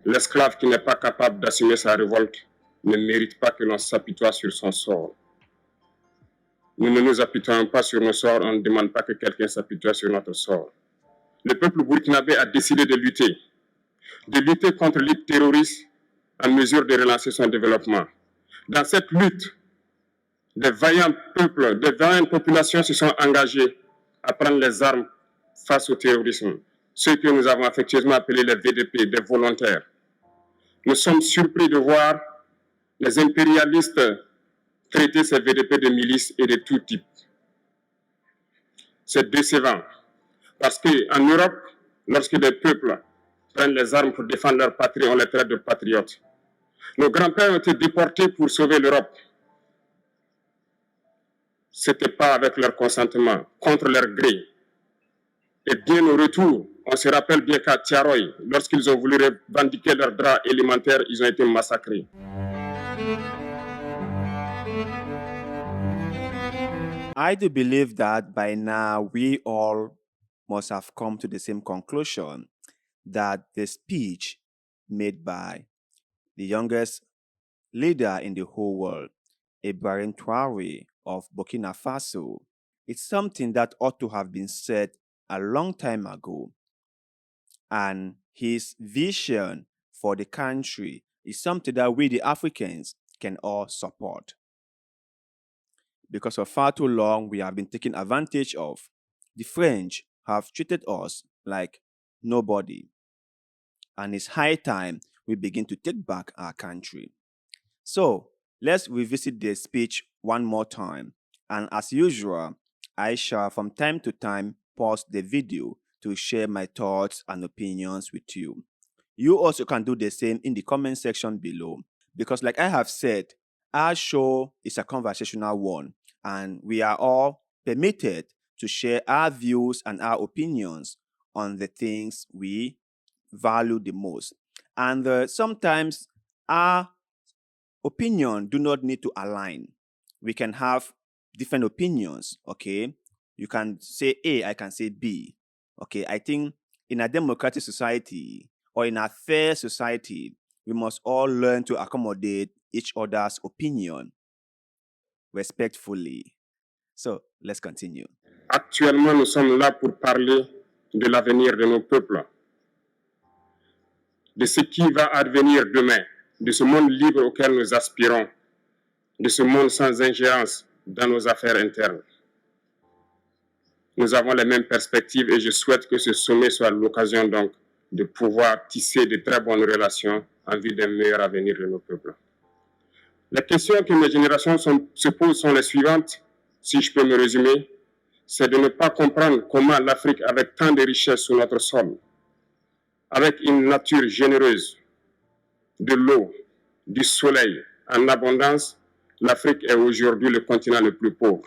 L'esclave qui n'est pas capable d'assumer sa révolte ne mérite pas que l'on s'apitoie sur son sort. Nous ne nous apitoyons pas sur nos sorts, on ne demande pas que quelqu'un s'apitoie sur notre sort. Le peuple burkinabé a décidé de lutter contre l'île terroriste en mesure de relancer son développement. Dans cette lutte, des vaillants peuples, des vaillantes populations se sont engagées à prendre les armes face au terrorisme, ceux que nous avons affectueusement appelés les VDP, des volontaires. Nous sommes surpris de voir les impérialistes traiter ces VDP de milices et de tout type. C'est décevant parce qu'en Europe, lorsque des peuples prennent les armes pour défendre leur patrie, on les traite de patriotes. Nos grands-pères ont été déportés pour sauver l'Europe. Ce n'était pas avec leur consentement, contre leur gré. Et bien au retour, on se rappelle bien qu'à Tiaroy, lorsqu'ils ont voulu revendiquer leurs droits élémentaires, ils ont été massacrés. I do believe that by now we all must have come to the same conclusion that the speech made by the youngest leader in the whole world, Ibrahim Traore of Burkina Faso, it's something that ought to have been said a long time ago. And his vision for the country is something that we, the Africans, can all support. Because for far too long, we have been taken advantage of. The French have treated us like nobody. And it's high time we begin to take back our country. So let's revisit the speech one more time. And as usual, I shall from time to time pause the video to share my thoughts and opinions with you. You also can do the same in the comment section below. Because like I have said, our show is a conversational one, and we are all permitted to share our views and our opinions on the things we value the most. And sometimes our opinion do not need to align. We can have different opinions, okay? You can say A, I can say B. Okay, I think in a democratic society or in a fair society, we must all learn to accommodate each other's opinion respectfully. So let's continue. Actuellement, nous sommes là pour parler de l'avenir de nos peuples, de ce qui va advenir demain, de ce monde libre auquel nous aspirons, de ce monde sans ingérence dans nos affaires internes. Nous avons les mêmes perspectives et je souhaite que ce sommet soit l'occasion donc de pouvoir tisser de très bonnes relations en vue d'un meilleur avenir de nos peuples. Les questions que mes générations se posent sont les suivantes, si je peux me résumer, c'est de ne pas comprendre comment l'Afrique, avec tant de richesses sur notre sol, avec une nature généreuse, de l'eau, du soleil en abondance, l'Afrique est aujourd'hui le continent le plus pauvre.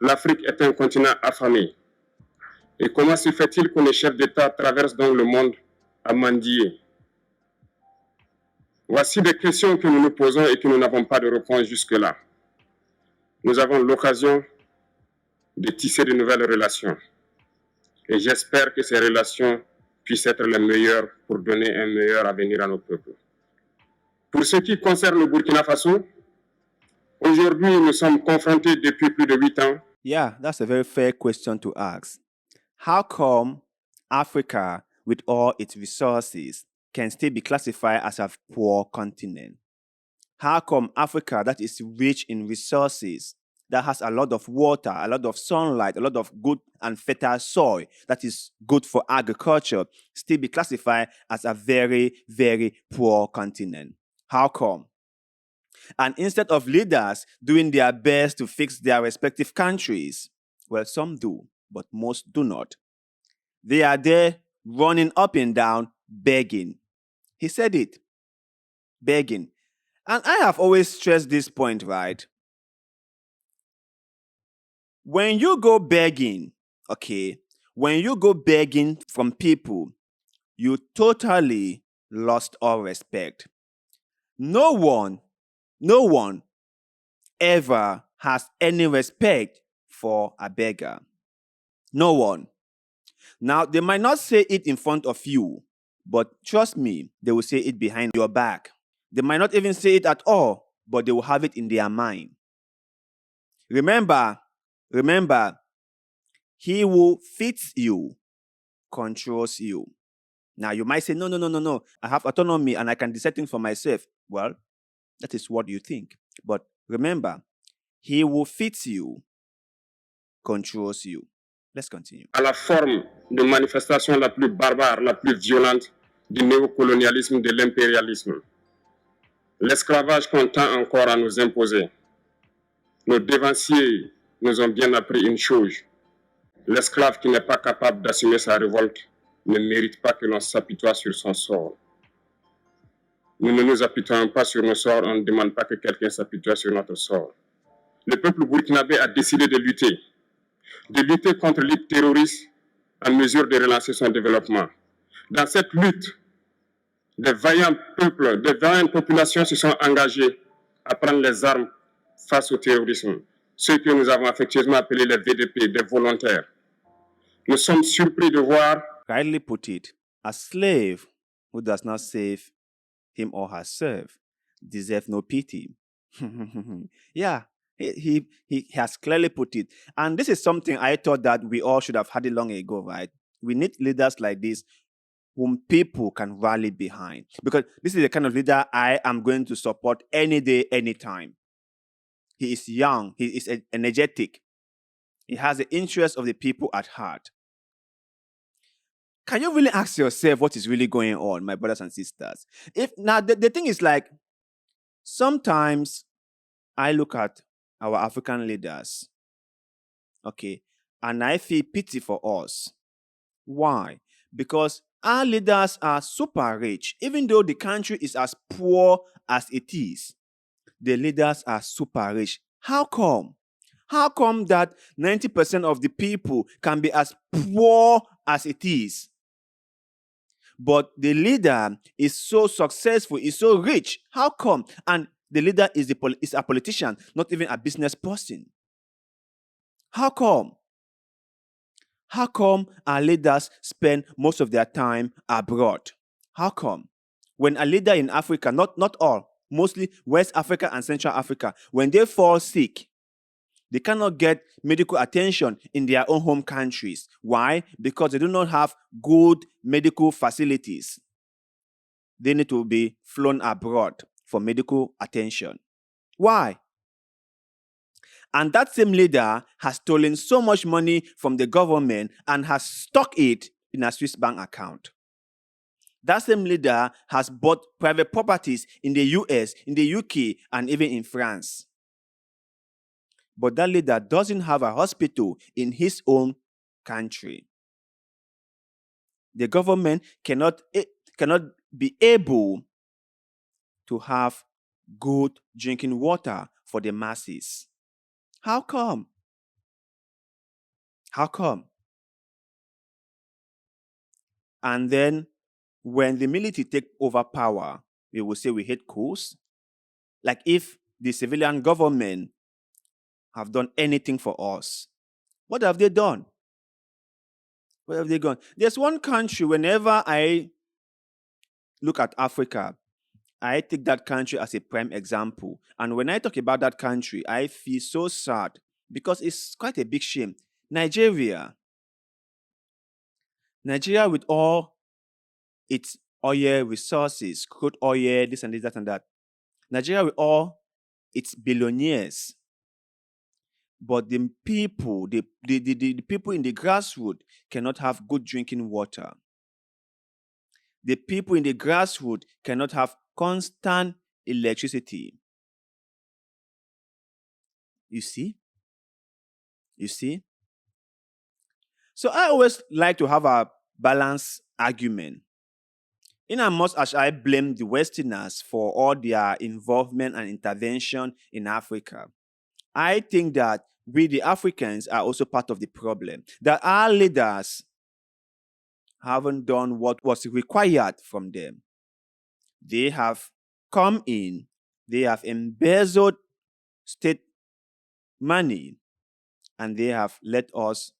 L'Afrique est un continent affamé. Et comment se fait-il que les chefs d'État traversent donc le monde à mendier? Voici des questions que nous nous posons et que nous n'avons pas de réponse jusque-là. Nous avons l'occasion de tisser de nouvelles relations. Et j'espère que ces relations puissent être les meilleures pour donner un meilleur avenir à nos peuples. Pour ce qui concerne le Burkina Faso, aujourd'hui, nous sommes confrontés depuis plus de 8 ans. Yeah, that's a very fair question to ask. How come Africa, with all its resources, can still be classified as a poor continent? How come Africa, that is rich in resources, that has a lot of water, a lot of sunlight, a lot of good and fertile soil that is good for agriculture, still be classified as a very, very poor continent? How come? And instead of leaders doing their best to fix their respective countries, well, some do, but most do not. They are there running up and down, begging. He said it, begging. And I have always stressed this point, right? When you go begging, okay, when you go begging from people, you totally lost all respect. No one ever has any respect for a beggar. No one. Now, they might not say it in front of you, But trust me, they will say it behind your back. They might not even say it at all, but they will have it in their mind. Remember, he who feeds you controls you. Now you might say, no. I have autonomy and I can decide things for myself. Well, that is what you think. But remember, he who feeds you controls you. Let's continue. À la forme de manifestation la plus barbare, la plus violente du néocolonialisme, de l'impérialisme. L'esclavage qu'on tend encore à nous imposer. Nos dévanciers nous ont bien appris une chose. L'esclave qui n'est pas capable d'assumer sa révolte ne mérite pas que l'on s'apitoie sur son sort. Nous ne nous apitoyons pas sur nos sorts, on ne demande pas que quelqu'un s'apitoie sur notre sort. Le peuple burkinabé a décidé de lutter contre les terroristes en mesure de relancer son développement. Dans cette lutte, des vaillants peuples, des vaillantes populations se sont engagées à prendre les armes face au terrorisme, ceux que nous avons affectueusement appelés les VDP, des volontaires. Nous sommes surpris de voir. Rightly put it, a slave who does not save him or herself deserves no pity. Yeah, he has clearly put it. And this is something I thought that we all should have had it long ago, right? We need leaders like this whom people can rally behind. Because this is the kind of leader I am going to support any day, anytime. He is young, he is energetic, he has the interest of the people at heart. Can you really ask yourself what is really going on, my brothers and sisters? If now the thing is like, sometimes I look at our African leaders, okay, and I feel pity for us. Why? Because our leaders are super rich. Even though the country is as poor as it is, the leaders are super rich. How come? How come that 90% of the people can be as poor as it is? But the leader is so successful, is so rich. How come? And the leader is a politician, not even a business person. How come? How come our leaders spend most of their time abroad? How come? When a leader in Africa, not all, mostly West Africa and Central Africa, when they fall sick, they cannot get medical attention in their own home countries. Why? Because they do not have good medical facilities. They need to be flown abroad for medical attention. Why? And that same leader has stolen so much money from the government and has stuck it in a Swiss bank account. That same leader has bought private properties in the US, in the UK, and even in France. But that leader doesn't have a hospital in his own country. The government cannot be able to have good drinking water for the masses. How come? How come? And then when the military take over power, we will say we hate coups. Like if the civilian government have done anything for us. What have they done? Where have they gone? There's one country, whenever I look at Africa, I take that country as a prime example. And when I talk about that country, I feel so sad because it's quite a big shame. Nigeria with all its oil resources, crude oil, this and this, that and that. Nigeria with all its billionaires. But the people, the people in the grassroots cannot have good drinking water. The people in the grassroots cannot have constant electricity. You see? So I always like to have a balanced argument. In as much as I blame the Westerners for all their involvement and intervention in Africa, I think that we, the Africans, are also part of the problem. That our leaders haven't done what was required from them. They have come in, they have embezzled state money, and they have let us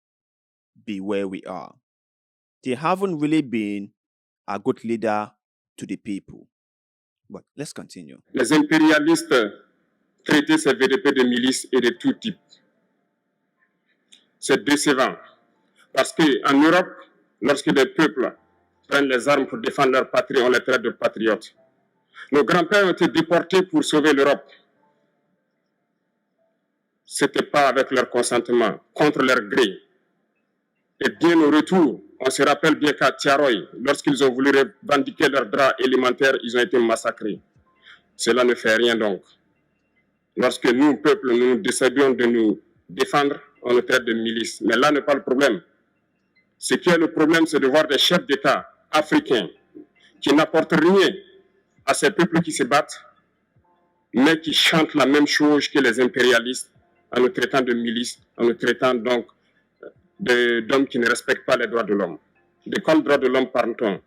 be where we are. They haven't really been a good leader to the people. But let's continue. Les impérialistes traitaient ces VDP de milices et de tout type. C'est décevant. Parce qu'en Europe, lorsque des peuples prennent les armes pour défendre leur patrie, on les traite de patriotes. Nos grands-pères ont été déportés pour sauver l'Europe. Ce n'était pas avec leur consentement, contre leur gré. Et bien au retour, on se rappelle bien qu'à Tiaroy, lorsqu'ils ont voulu revendiquer leurs droits élémentaires, ils ont été massacrés. Cela ne fait rien donc. Lorsque nous, peuple, nous décidions de nous défendre, on nous traite de milices. Mais là n'est pas le problème. Ce qui est le problème, c'est de voir des chefs d'État africains qui n'apportent rien à ces peuples qui se battent, mais qui chantent la même chose que les impérialistes en nous traitant de milices, en nous traitant donc d'hommes qui ne respectent pas les droits de l'homme. De quels droits de l'homme parle-t-on?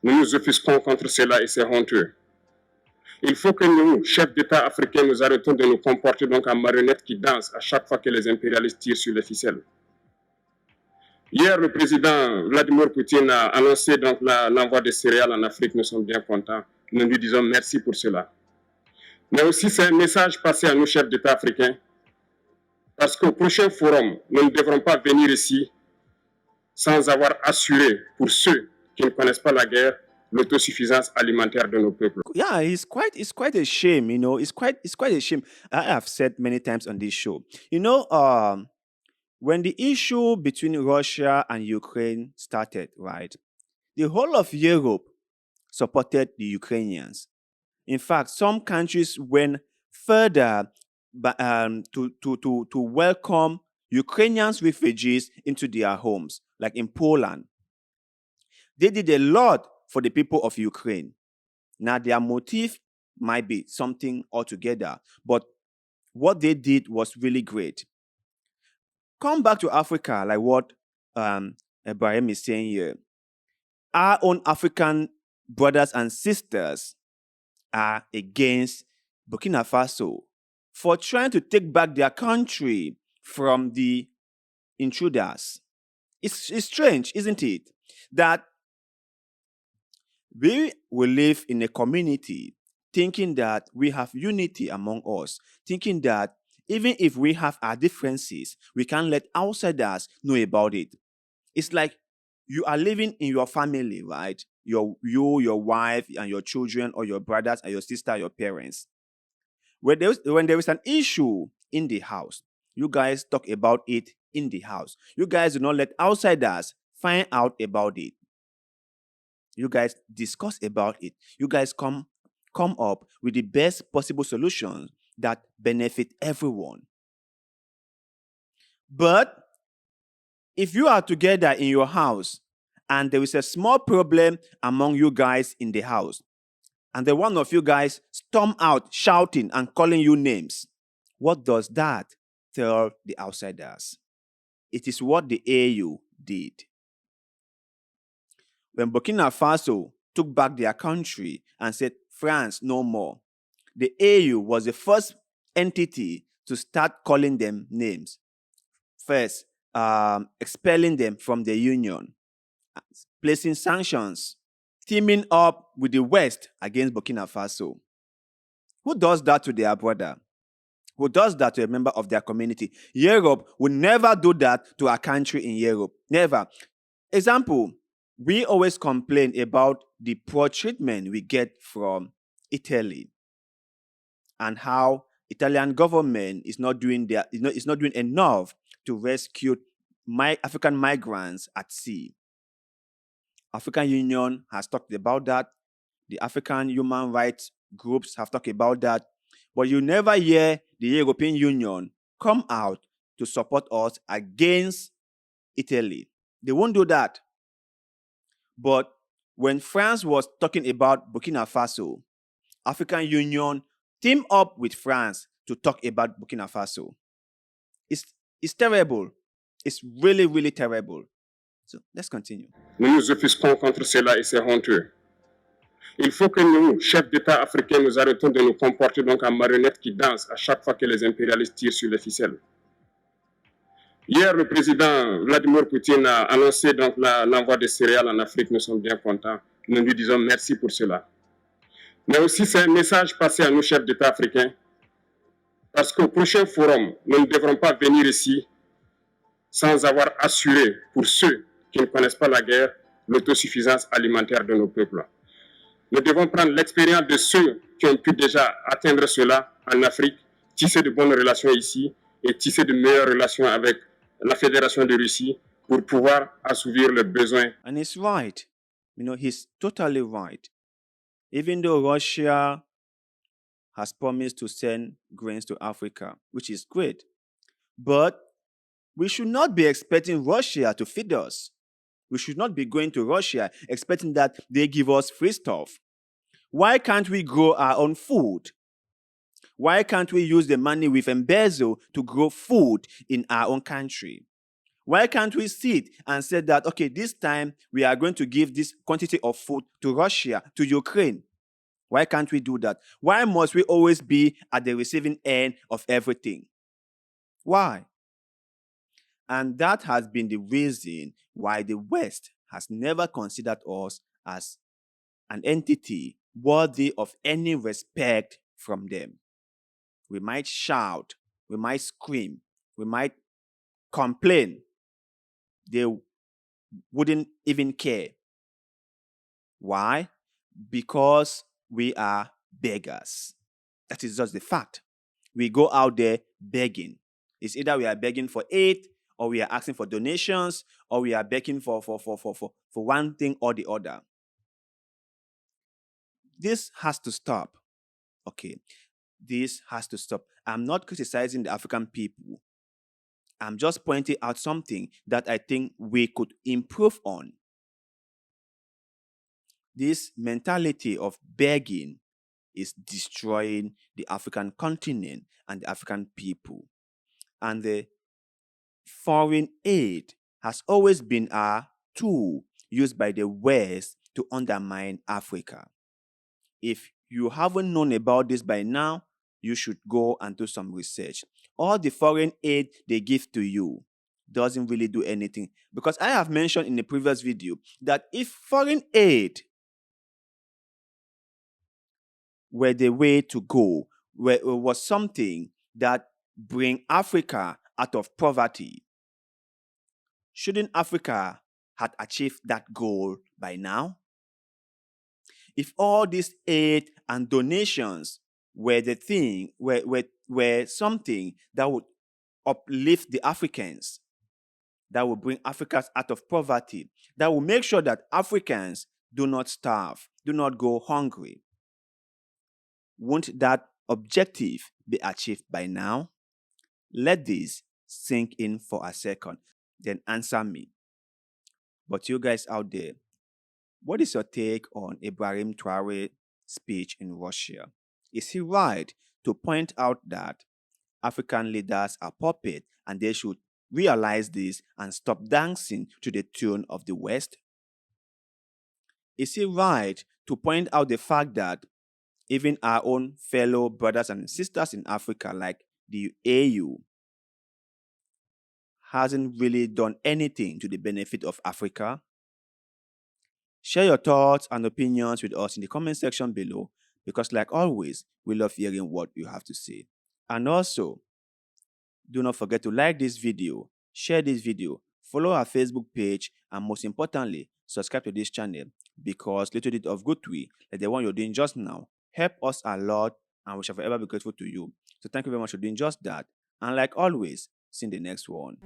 Nous nous offusquons contre cela et c'est honteux. Il faut que nous, chefs d'État africains, nous arrêtons de nous comporter donc en marionnettes qui dansent à chaque fois que les impérialistes tirent sur les ficelles. Hier, le président Vladimir Poutine a annoncé donc l'envoi de céréales en Afrique. Nous sommes bien contents. Nous lui disons merci pour cela. Mais aussi, c'est un message passé à nos chefs d'État africains. Parce qu'au prochain forum, nous ne devrons pas venir ici sans avoir assuré, pour ceux qui ne connaissent pas la guerre, l'autosuffisance alimentaire de nos peuples. Yeah, it's quite a shame, It's quite a shame. I have said many times on this show. When the issue between Russia and Ukraine started, right, the whole of Europe supported the Ukrainians. In fact, some countries went further to welcome Ukrainian refugees into their homes, like in Poland. They did a lot for the people of Ukraine. Now, their motive might be something altogether, but what they did was really great. Come back to Africa, like what Ibrahim is saying here. Our own African brothers and sisters are against Burkina Faso for trying to take back their country from the intruders. It's strange, isn't it? That we will live in a community thinking that we have unity among us, thinking that even if we have our differences, we can't let outsiders know about it. It's like you are living in your family, right? Your wife, and your children, or your brothers, and your sister, your parents. When there is an issue in the house, you guys talk about it in the house. You guys do not let outsiders find out about it. You guys discuss about it. You guys come up with the best possible solutions that benefit everyone. But if you are together in your house and there is a small problem among you guys in the house, and then one of you guys storm out shouting and calling you names, what does that tell the outsiders? It is what the AU did. When Burkina Faso took back their country and said, France no more, the AU was the first entity to start calling them names. First, expelling them from the union, placing sanctions, teaming up with the West against Burkina Faso. Who does that to their brother? Who does that to a member of their community? Europe would never do that to a country in Europe. Never. Example, we always complain about the poor treatment we get from Italy and how Italian government is not doing enough to rescue African migrants at sea. African Union has talked about that. The African human rights groups have talked about that. But you never hear the European Union come out to support us against Italy. They won't do that. But when France was talking about Burkina Faso, African Union teamed up with France to talk about Burkina Faso. It's terrible. It's really, really terrible. So let's continue. Nous nous offusquons contre cela et c'est honteux. Il faut que nous, chefs d'État africains, nous arrêtons de nous comporter donc en marionnettes qui dansent à chaque fois que les impérialistes tirent sur les ficelles. Hier, le président Vladimir Poutine a annoncé donc l'envoi de céréales en Afrique. Nous sommes bien contents. Nous lui disons merci pour cela. Mais aussi, c'est un message passé à nos chefs d'État africains, parce qu'au prochain forum, nous ne devrons pas venir ici sans avoir assuré, pour ceux qui ne connaissent pas la guerre, l'autosuffisance alimentaire de nos peuples. Nous devons prendre l'expérience de ceux qui ont pu déjà atteindre cela en Afrique, tisser de bonnes relations ici et tisser de meilleures relations avec la Fédération de Russie pour pouvoir assouvir leurs besoins. And he's right. He's totally right. Even though Russia has promised to send grains to Africa, which is great, but we should not be expecting Russia to feed us. We should not be going to Russia expecting that they give us free stuff. Why can't we grow our own food? Why can't we use the money we've embezzled to grow food in our own country? Why can't we sit and say that, okay, this time we are going to give this quantity of food to Russia, to Ukraine? Why can't we do that? Why must we always be at the receiving end of everything? Why? And that has been the reason why the West has never considered us as an entity worthy of any respect from them. We might shout, we might scream, we might complain. They wouldn't even care. Why? Because we are beggars. That is just the fact. We go out there begging. It's either we are begging for aid, or we are asking for donations, or we are begging for one thing or the other. This has to stop. Okay. This has to stop. I'm not criticizing the African people. I'm just pointing out something that I think we could improve on. This mentality of begging is destroying the African continent and the African people. And the foreign aid has always been a tool used by the West to undermine Africa. If you haven't known about this by now, you should go and do some research. All the foreign aid they give to you doesn't really do anything. Because I have mentioned in the previous video that if foreign aid were the way to go, where it was something that bring Africa out of poverty, shouldn't Africa have achieved that goal by now? If all this aid and donations were the thing, were something that would uplift the Africans, that will bring Africans out of poverty, that will make sure that Africans do not starve, do not go hungry, won't that objective be achieved by now? Let this sink in for a second, then answer me. But you guys out there, what is your take on Ibrahim Traore's speech in Russia? Is he right to point out that African leaders are puppets and they should realize this and stop dancing to the tune of the West? Is he right to point out the fact that even our own fellow brothers and sisters in Africa, like the AU, hasn't really done anything to the benefit of Africa? Share your thoughts and opinions with us in the comment section below, because like always, we love hearing what you have to say. And also, do not forget to like this video, share this video, follow our Facebook page, and most importantly, subscribe to this channel, because little bit of good tweet, like the one you're doing just now, help us a lot, and we shall forever be grateful to you. So thank you very much for doing just that. And like always, see you in the next one.